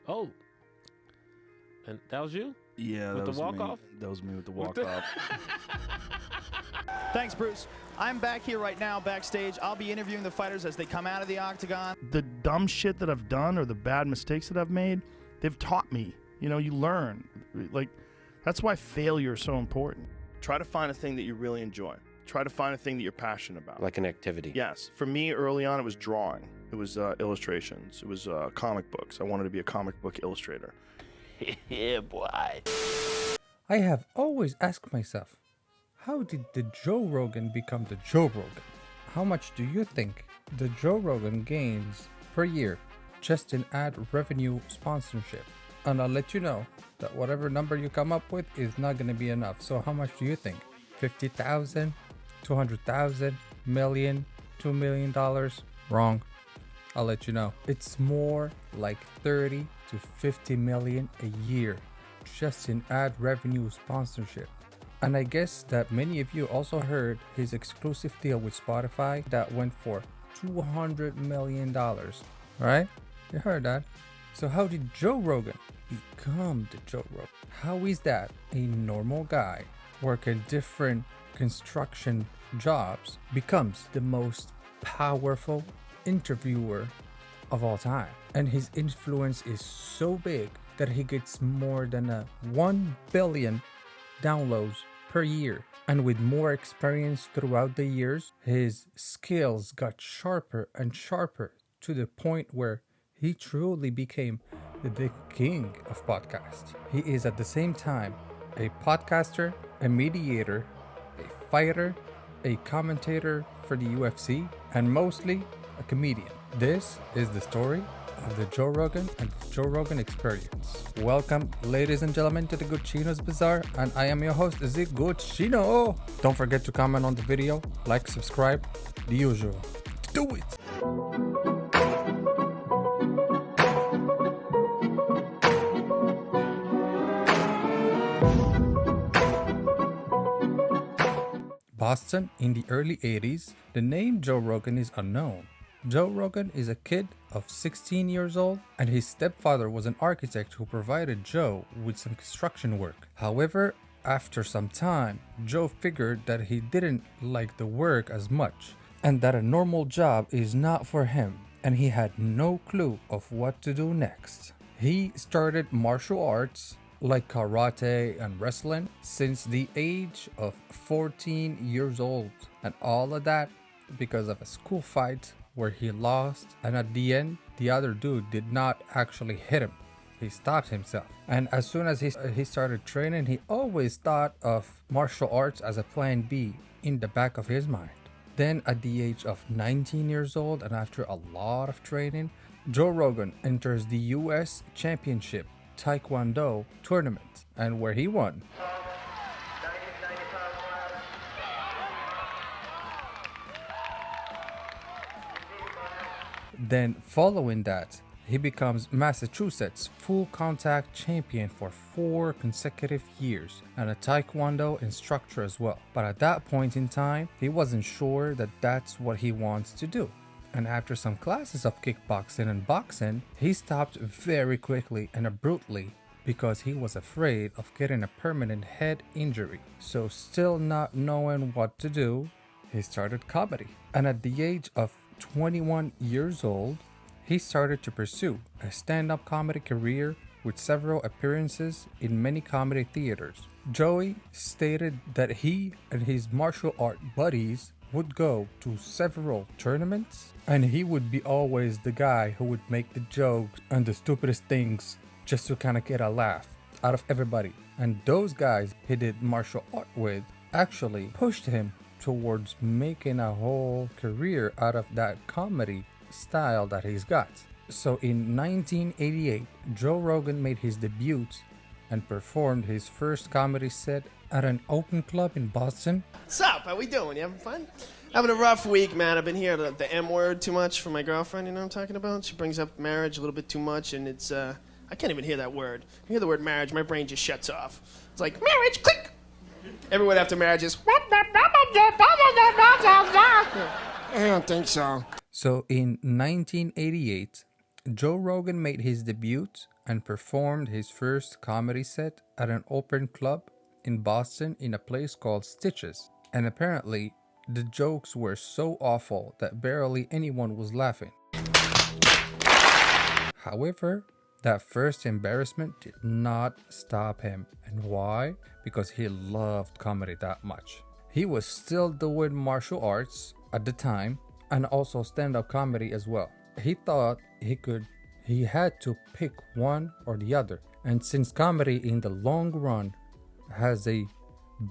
Oh. And that was you? Yeah, with that the was walk-off? me. That was me with the walk-off. Thanks, Bruce. I'm back here right now backstage. I'll be interviewing the fighters as they come out of the octagon. The dumb shit that I've done or the bad mistakes that I've made, they've taught me. You know, you learn. Like, that's why failure is so important. Try to find a thing that you really enjoy. Try to find a thing that you're passionate about. Like an activity. Yes. For me, early on, it was drawing. It was illustrations. It was comic books. I wanted to be a comic book illustrator. Yeah, boy. I have always asked myself, how did the Joe Rogan become the Joe Rogan? How much do you think the Joe Rogan gains per year just in ad revenue sponsorship? And I'll let you know that whatever number you come up with is not going to be enough. So how much do you think? 50,000, 200,000, million, $2 million? Wrong. I'll let you know. It's more like 30 to 50 million a year just in ad revenue sponsorship. And I guess that many of you also heard his exclusive deal with Spotify that went for $200 million, right? You heard that. So how did Joe Rogan become the Joe Rogan? How is that a normal guy working different construction jobs becomes the most powerful interviewer of all time? And his influence is so big that he gets more than 1 billion downloads per year. And with more experience throughout the years, his skills got sharper and sharper to the point where he truly became the king of podcasts. He is at the same time a podcaster, a mediator, a fighter, a commentator for the UFC, and mostly a comedian. This is the story of the Joe Rogan and the Joe Rogan Experience. Welcome, ladies and gentlemen, to the Good Chino's Bazaar, and I am your host, the Good Chino. Don't forget to comment on the video, like, subscribe, the usual. Do it! Boston in the early 80s, the name Joe Rogan is unknown. Joe Rogan is a kid of 16 years old, and his stepfather was an architect who provided Joe with some construction work. However, after some time, Joe figured that he didn't like the work as much, and that a normal job is not for him, and he had no clue of what to do next. He started martial arts like karate and wrestling since the age of 14 years old, and all of that because of a school fight where he lost, and at the end the other dude did not actually hit him. He stopped himself, and as soon as he started training, he always thought of martial arts as a plan B in the back of his mind. Then at the age of 19 years old, and after a lot of training, Joe Rogan enters the US Championship Taekwondo tournament, and where he won. Then following that, he becomes Massachusetts full contact champion for 4 consecutive years and a Taekwondo instructor as well. But at that point in time, he wasn't sure that that's what he wants to do. And after some classes of kickboxing and boxing, he stopped very quickly and abruptly because he was afraid of getting a permanent head injury. So still not knowing what to do, he started comedy. And at the age of 21 years old, he started to pursue a stand-up comedy career with several appearances in many comedy theaters. Joey stated that he and his martial art buddies would go to several tournaments, and he would be always the guy who would make the jokes and the stupidest things just to kind of get a laugh out of everybody. And those guys he did martial art with actually pushed him towards making a whole career out of that comedy style that he's got. So in 1988, Joe Rogan made his debut and performed his first comedy set at an open club in Boston. What's up? How we doing? You having fun? Having a rough week, man. I've been hearing the M word too much from my girlfriend, you know what I'm talking about? She brings up marriage a little bit too much, and it's, I can't even hear that word. I hear the word marriage, my brain just shuts off. It's like, marriage, click! Every word after marriage is... I don't think so. So in 1988, Joe Rogan made his debut and performed his first comedy set at an open club in Boston in a place called Stitches. And apparently, the jokes were so awful that barely anyone was laughing. However, that first embarrassment did not stop him. And why? Because he loved comedy that much. He was still doing martial arts at the time and also stand-up comedy as well. He thought he had to pick one or the other. And since comedy in the long run has a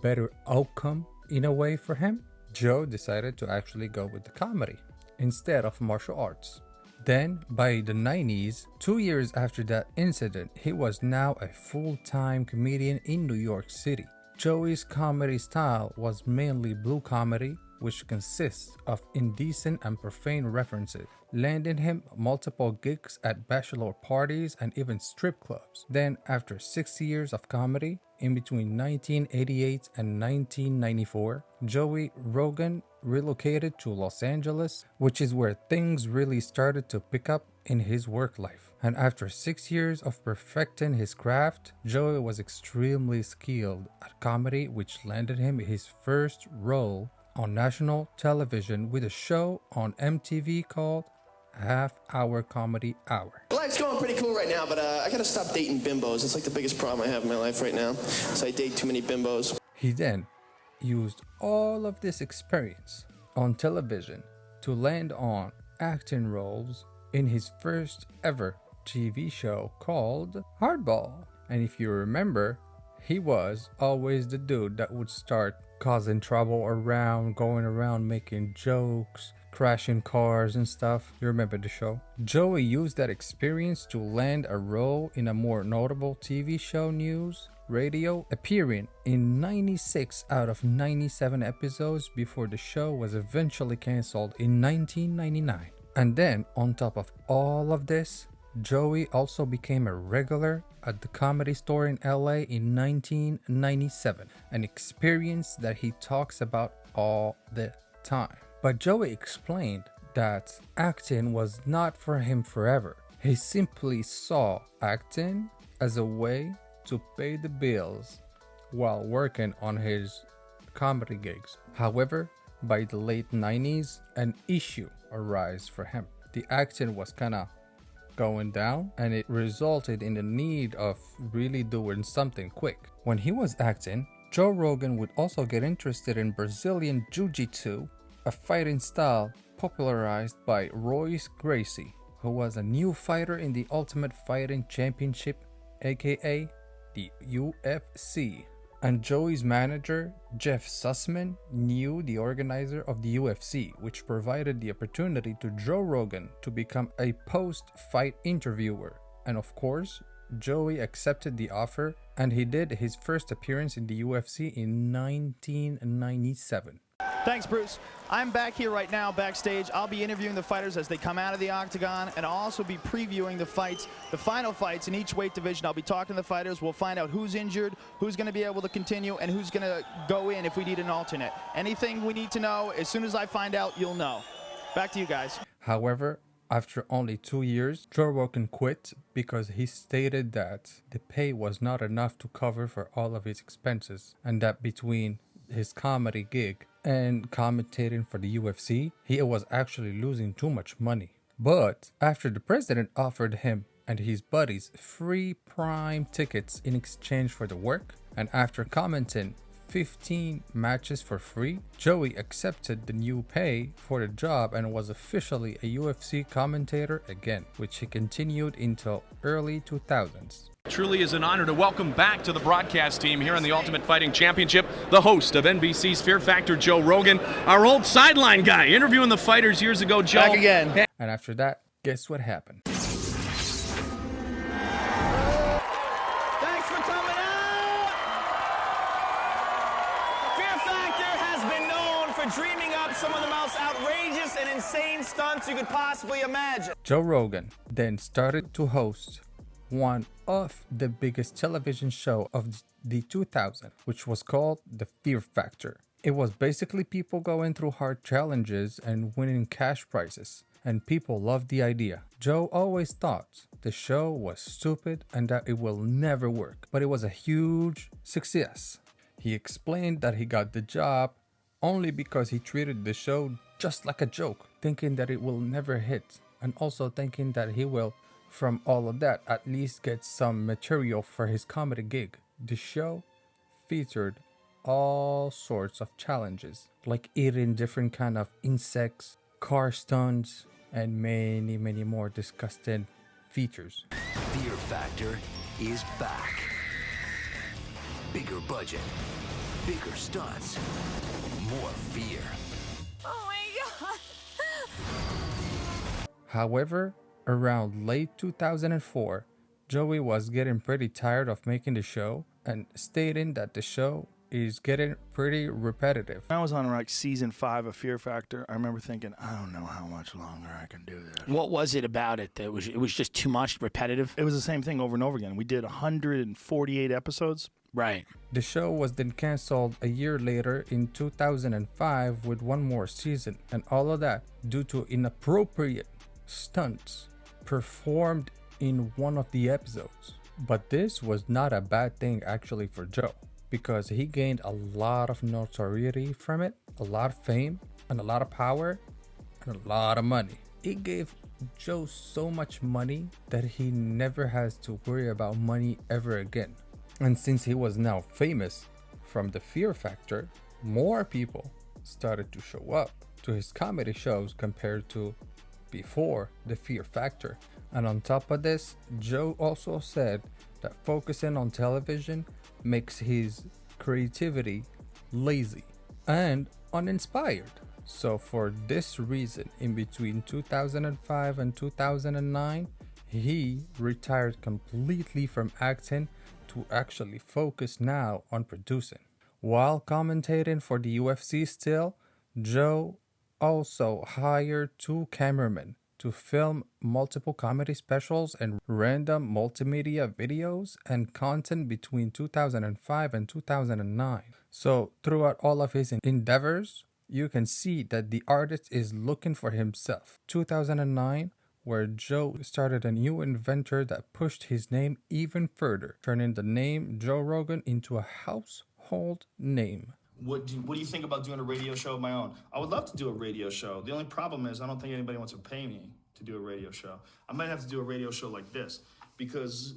better outcome in a way for him, Joe decided to actually go with the comedy instead of martial arts. Then, by the 90s, 2 years after that incident, he was now a full-time comedian in New York City. Joey's comedy style was mainly blue comedy, which consists of indecent and profane references, landing him multiple gigs at bachelor parties and even strip clubs. Then, after 6 years of comedy, in between 1988 and 1994, Joey Rogan relocated to Los Angeles, which is where things really started to pick up in his work life. And after 6 years of perfecting his craft, Joey was extremely skilled at comedy, which landed him his first role on national television with a show on MTV called Half Hour Comedy Hour. Life's going pretty cool right now, but I gotta stop dating bimbos. It's like the biggest problem I have in my life right now. So I date too many bimbos. He then used all of this experience on television to land on acting roles in his first ever TV show called Hardball. And if you remember, he was always the dude that would start causing trouble around, going around making jokes, crashing cars and stuff. You remember the show? Joey used that experience to land a role in a more notable TV show, News Radio, appearing in 96 out of 97 episodes before the show was eventually cancelled in 1999. And then, on top of all of this, Joey also became a regular at the Comedy Store in LA in 1997, an experience that he talks about all the time. But Joey explained that acting was not for him forever. He simply saw acting as a way to pay the bills while working on his comedy gigs. However, by the late 90s, an issue arose for him. The acting was kinda going down, and it resulted in the need of really doing something quick. When he was acting, Joe Rogan would also get interested in Brazilian Jiu-Jitsu, a fighting style popularized by Royce Gracie, who was a new fighter in the Ultimate Fighting Championship, aka the UFC. And Joey's manager, Jeff Sussman, knew the organizer of the UFC, which provided the opportunity to Joe Rogan to become a post-fight interviewer. And of course, Joey accepted the offer, and he did his first appearance in the UFC in 1997. Thanks, Bruce. I'm back here right now backstage. I'll be interviewing the fighters as they come out of the octagon, and I'll also be previewing the fights, the final fights in each weight division. I'll be talking to the fighters. We'll find out who's injured, who's going to be able to continue, and who's going to go in if we need an alternate. Anything we need to know, as soon as I find out, you'll know. Back to you guys. However, after only 2 years, Joe Rogan quit because he stated that the pay was not enough to cover for all of his expenses, and that between his comedy gig and commentating for the UFC, he was actually losing too much money. But after the president offered him and his buddies free prime tickets in exchange for the work, and after commenting 15 matches for free, Joey accepted the new pay for the job and was officially a UFC commentator again, which he continued until early 2000s. Truly is an honor to welcome back to the broadcast team here on the Ultimate Fighting Championship, the host of NBC's Fear Factor, Joe Rogan, our old sideline guy, interviewing the fighters years ago, Joe. Back again. And after that, guess what happened? Thanks for coming out! Fear Factor has been known for dreaming up some of the most outrageous and insane stunts you could possibly imagine. Joe Rogan then started to host one of the biggest television show of the 2000s, which was called The Fear Factor. It was basically people going through hard challenges and winning cash prizes. and people loved the idea. Joe always thought the show was stupid and that it will never work, but it was a huge success. He explained that he got the job only because he treated the show just like a joke, thinking that it will never hit, and also thinking that he will, from all of that, at least get some material for his comedy gig. The show featured all sorts of challenges, like eating different kind of insects, car stunts, and many more disgusting features. Fear Factor is back. Bigger budget, bigger stunts, more fear. Oh my God. However, around late 2004, Joey was getting pretty tired of making the show and stating that the show is getting pretty repetitive. When I was on like season 5 of Fear Factor, I remember thinking, I don't know how much longer I can do this. What was it about it that it was just too much, repetitive? It was the same thing over and over again. We did 148 episodes. Right. The show was then canceled a year later in 2005 with one more season, and all of that due to inappropriate stunts performed in one of the episodes. But this was not a bad thing actually for Joe, because he gained a lot of notoriety from it, a lot of fame, and a lot of power, and a lot of money. It gave Joe so much money that he never has to worry about money ever again. And since he was now famous from the Fear Factor, more people started to show up to his comedy shows compared to before the Fear Factor. And on top of this, Joe also said that focusing on television makes his creativity lazy and uninspired. So for this reason, in between 2005 and 2009, he retired completely from acting to actually focus now on producing. While commentating for the UFC still, Joe also hired 2 cameramen to film multiple comedy specials and random multimedia videos and content between 2005 and 2009. So throughout all of his endeavors, you can see that the artist is looking for himself. 2009, where Joe started a new inventor that pushed his name even further, turning the name Joe Rogan into a household name. What do you think about doing a radio show of my own? I would love to do a radio show. The only problem is I don't think anybody wants to pay me to do a radio show. I might have to do a radio show like this, because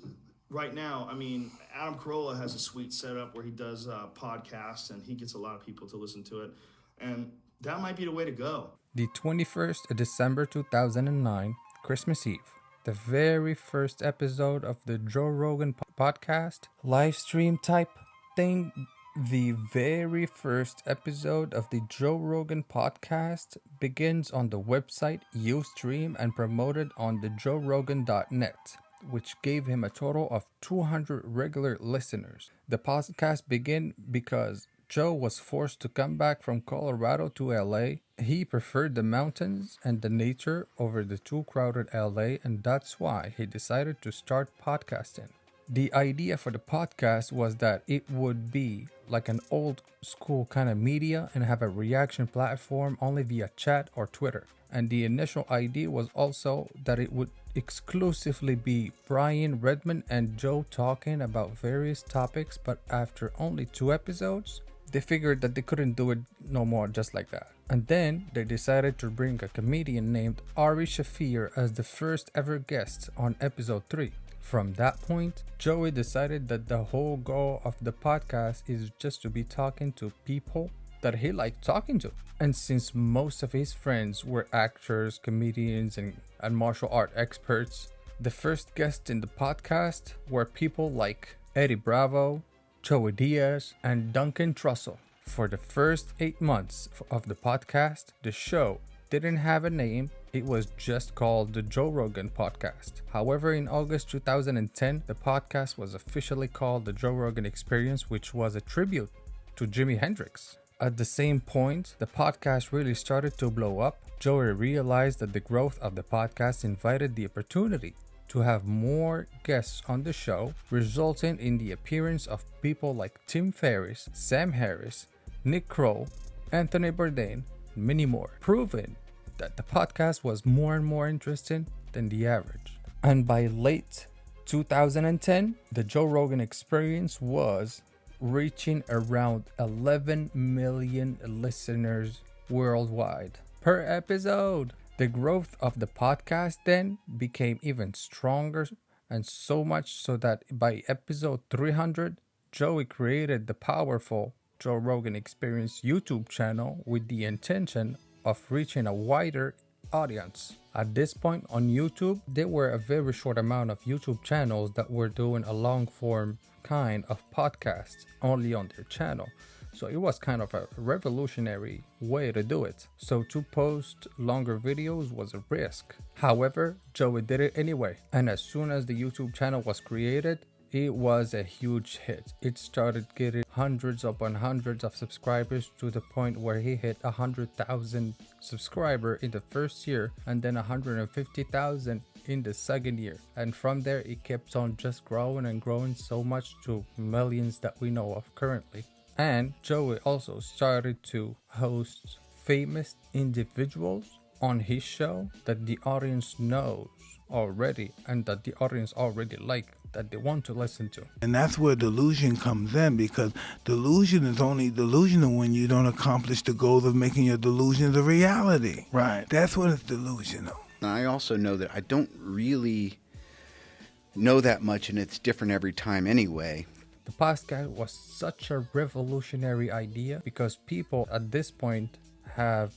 right now, I mean, Adam Carolla has a sweet setup where he does podcasts and he gets a lot of people to listen to it. And that might be the way to go. The 21st of December 2009, Christmas Eve, the very first episode of the Joe Rogan podcast, live stream type thing. The very first episode of the Joe Rogan podcast begins on the website Ustream and promoted on the joerogan.net, which gave him a total of 200 regular listeners. The podcast began because Joe was forced to come back from Colorado to LA. He preferred the mountains and the nature over the too crowded LA, and that's why he decided to start podcasting. The idea for the podcast was that it would be like an old school kind of media and have a reaction platform only via chat or Twitter. And the initial idea was also that it would exclusively be Brian Redman and Joe talking about various topics, but after only 2 episodes, they figured that they couldn't do it no more just like that. And then they decided to bring a comedian named Ari Shaffir as the first ever guest on episode 3. From that point, Joey decided that the whole goal of the podcast is just to be talking to people that he liked talking to. And since most of his friends were actors, comedians, and martial art experts, the first guests in the podcast were people like Eddie Bravo, Joey Diaz, and Duncan Trussell. For the first 8 months of the podcast, the show didn't have a name. It was just called the Joe Rogan Podcast. However, in August 2010, the podcast was officially called the Joe Rogan Experience, which was a tribute to Jimi Hendrix. At the same point, the podcast really started to blow up. Joey realized that the growth of the podcast invited the opportunity to have more guests on the show, resulting in the appearance of people like Tim Ferriss, Sam Harris, Nick Kroll, Anthony Bourdain, and many more, proving that the podcast was more and more interesting than the average. And by late 2010, the Joe Rogan Experience was reaching around 11 million listeners worldwide per episode. The growth of the podcast then became even stronger, and so much so that by episode 300, Joey created the powerful Joe Rogan Experience YouTube channel with the intention of reaching a wider audience. At this point on YouTube, there were a very short amount of YouTube channels that were doing a long form kind of podcast only on their channel. So it was kind of a revolutionary way to do it. So to post longer videos was a risk. However, Joey did it anyway. And as soon as the YouTube channel was created, it was a huge hit. It started getting hundreds upon hundreds of subscribers to the point where he hit 100,000 subscribers in the first year and then 150,000 in the second year. And from there, it kept on just growing and growing so much to millions that we know of currently. And Joey also started to host famous individuals on his show that the audience knows already and that the audience already like, that they want to listen to. And that's where delusion comes in, because delusion is only delusional when you don't accomplish the goals of making your delusions a reality. Right. That's when it's delusional. I also know that I don't really know that much, and it's different every time anyway. The podcast was such a revolutionary idea because people at this point have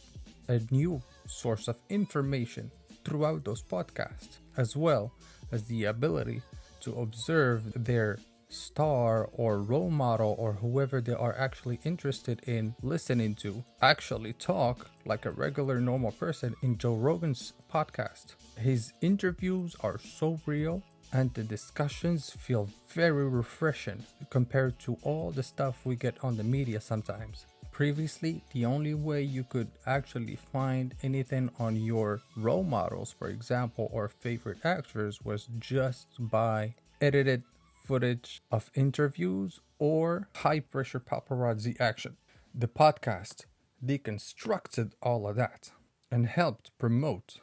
a new source of information throughout those podcasts, as well as the ability to observe their star or role model or whoever they are actually interested in listening to actually talk like a regular normal person in Joe Rogan's podcast. His interviews are so real, and the discussions feel very refreshing compared to all the stuff we get on the media sometimes. Previously, the only way you could actually find anything on your role models, for example, or favorite actors, was just by edited footage of interviews or high-pressure paparazzi action. The podcast deconstructed all of that and helped promote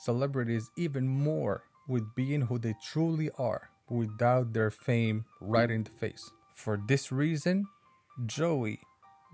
celebrities even more with being who they truly are without their fame right in the face. For this reason, Joey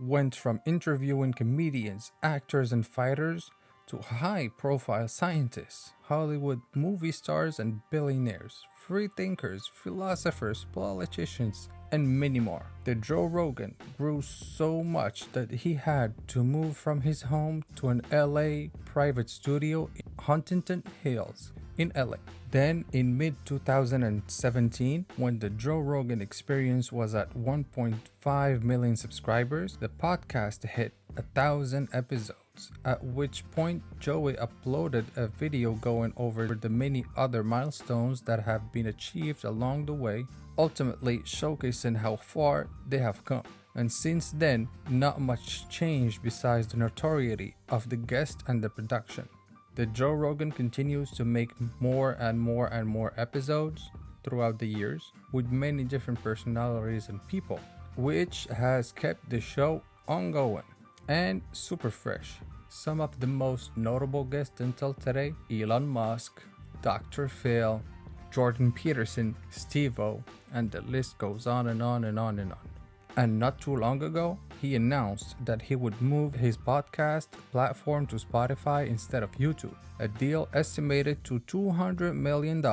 went from interviewing comedians, actors, and fighters to high-profile scientists, Hollywood movie stars and billionaires, free thinkers, philosophers, politicians, and many more. The Joe Rogan grew so much that he had to move from his home to an LA private studio in Huntington Hills in LA. Then in mid-2017, when the Joe Rogan Experience was at 1.5 million subscribers, the podcast hit 1,000 episodes, at which point Joey uploaded a video going over the many other milestones that have been achieved along the way, ultimately showcasing how far they have come. And since then, not much changed besides the notoriety of the guest and the production. The Joe Rogan continues to make more and more and more episodes throughout the years with many different personalities and people, which has kept the show ongoing and super fresh. Some of the most notable guests until today: Elon Musk, Dr. Phil, Jordan Peterson, Steve-O, and the list goes on and on and on and on. And not too long ago, he announced that he would move his podcast platform to Spotify instead of YouTube, a deal estimated to $200 million.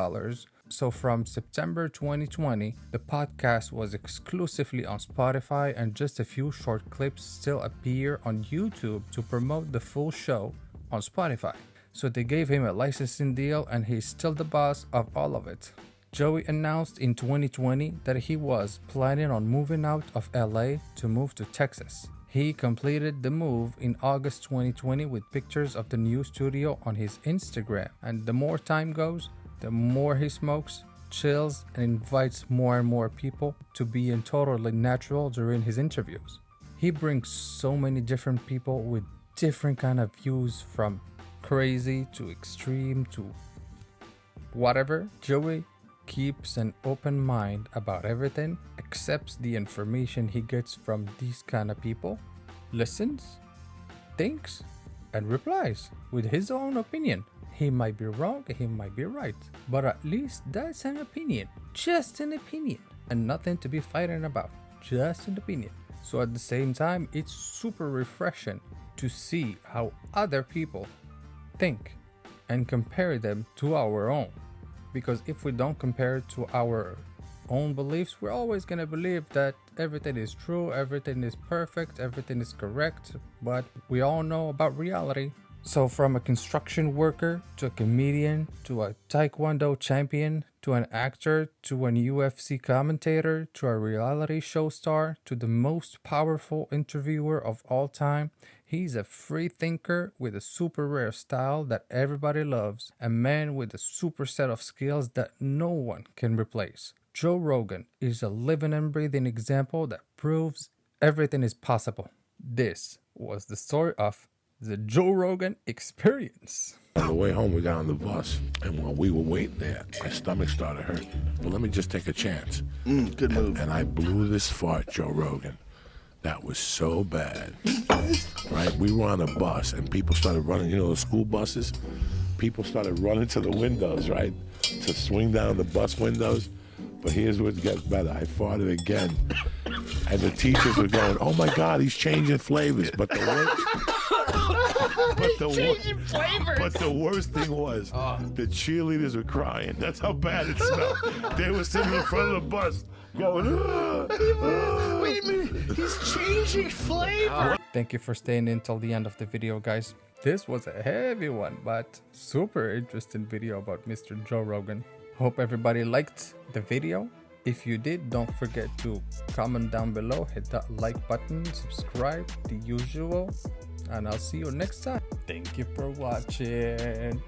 So from September 2020, the podcast was exclusively on Spotify, and just a few short clips still appear on YouTube to promote the full show on Spotify. So they gave him a licensing deal, and he's still the boss of all of it. Joey announced in 2020 that he was planning on moving out of LA to move to Texas. He completed the move in August 2020 with pictures of the new studio on his Instagram. And the more time goes, the more he smokes, chills, and invites more and more people to be in totally natural during his interviews. He brings so many different people with different kind of views, from crazy to extreme to whatever. Joey keeps an open mind about everything, accepts the information he gets from these kind of people, listens, thinks, and replies with his own opinion. He might be wrong, he might be right, but at least that's an opinion. Just an opinion, and nothing to be fighting about. Just an opinion. So at the same time, it's super refreshing to see how other people think and compare them to our own. Because if we don't compare it to our own beliefs, we're always going to believe that everything is true, everything is perfect, everything is correct, but we all know about reality. So from a construction worker to a comedian to a taekwondo champion to an actor to an UFC commentator to a reality show star to the most powerful interviewer of all time, he's a free thinker with a super rare style that everybody loves, a man with a super set of skills that no one can replace. Joe Rogan is a living and breathing example that proves everything is possible. This was the story of the Joe Rogan Experience. On the way home, we got on the bus, and while we were waiting there, my stomach started hurting. Well, let me just take a chance. Good move. And I blew this fart, Joe Rogan. That was so bad. Right? We were on a bus, and people started running, you know, the school buses? People started running to the windows, right? To swing down the bus windows. But here's what gets better. I farted again. And the teachers were going, oh my God, he's changing flavors. But the worst thing was, the cheerleaders were crying. That's how bad it smelled. They were sitting in front of the bus going, Wait a minute, he's changing flavor. Thank you for staying in till the end of the video, guys. This was a heavy one, but super interesting video about Mr. Joe Rogan. Hope everybody liked the video. If you did, don't forget to comment down below, hit that like button, subscribe, the usual, and I'll see you next time. Thank you for watching.